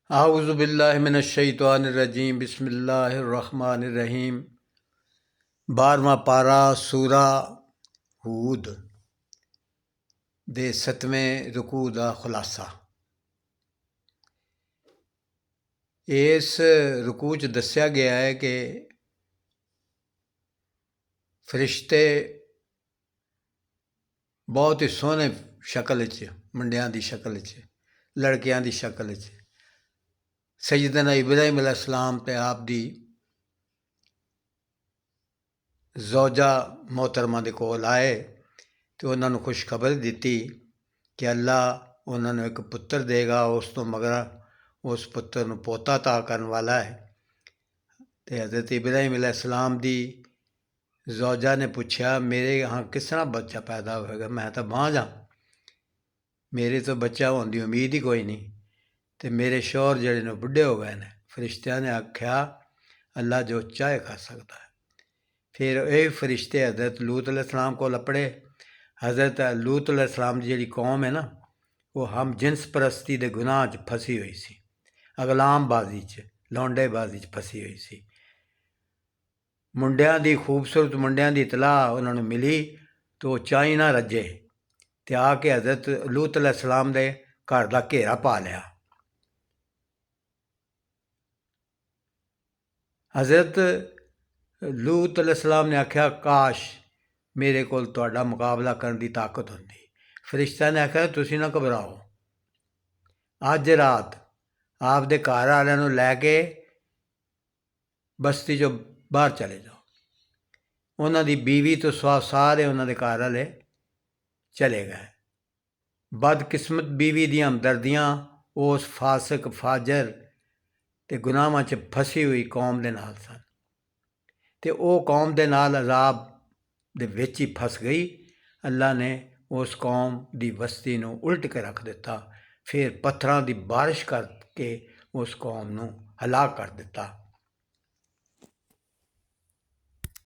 आऊज़ु बिल्लाहि मिनश्शैतानिर्रजीम बिस्मिल्लाहिर्रहमानिर्रहीम। 12वां पारा सूरा हूद दे 7वें रुकू का खुलासा। इस रुकू च दस्या गया है कि फरिश्ते बहुत ही सोहने शक्ल च, मुंडियां दी शक्ल च, लड़कियां दी शक्ल च सैयदना इब्राहीम अलैहिस्सलाम ते आप दी ज़ौजा मोहतरमा दे कोल आए तो उन्होंने खुशखबरी दिती कि अल्लाह उन्होंने एक पुत्र देगा, उस तो मगर उस पुत्र नूं पोता ता करने वाला है। तो हज़रत इब्राहीम अलैहिस्सलाम दी ज़ौजा ने पूछा, मेरे यहाँ किस तरह बच्चा पैदा होएगा, मैं तो बांझ हाँ, मेरे तो बच्चा होने की उम्मीद ही कोई नहीं, तो मेरे शौहर जड़े ने बुढ़े हो गए ने। फरिश्तियां ने आख्या अल्लाह जो चाहे कर सकता है। फिर ये फरिश्ते हज़रत लूत अलैहिस्सलाम को लपड़े। हज़रत लूत अलैहिस्सलाम की जी कौम है ना, वो हम जिनस परस्ती के गुनाह च फसी हुई सी, अगलामबाजी च, लौंडेबाजी च फसी हुई सी। मुंडियां दी खूबसूरत मुंडियां दी इतलाह उन्होंने मिली तो चाई ना रजे ते आके हज़रत लूत अलैहिस्सलाम दे घर का घेरा पा लिया। हज़रत लूत अलैहिस्सलाम ने आख्या काश मेरे कोल तुहाडा मुकाबला करने की ताकत होंदी। फरिश्ता ने आख्या तुसीं ना घबराओ, अज रात आपदे घर वालियां नूं लैके बस्ती चों बाहर चले जाओ। उन्हां दी बीवी तो सवा सारे उन्हां दे घर वाले चले गए। बदकिस्मत बीवी दियां हमदर्दियां उस फासिक फाजर ते गुनाहां च फसी हुई कौम दे नाल सन ते ओह कौम दे नाल अजाब दे विच ही फस गई। अल्लाह ने उस कौम दी बस्ती नूं उल्ट के रख दिता, फिर पत्थरां दी बारिश करके उस कौम नूं हलाक कर दिता।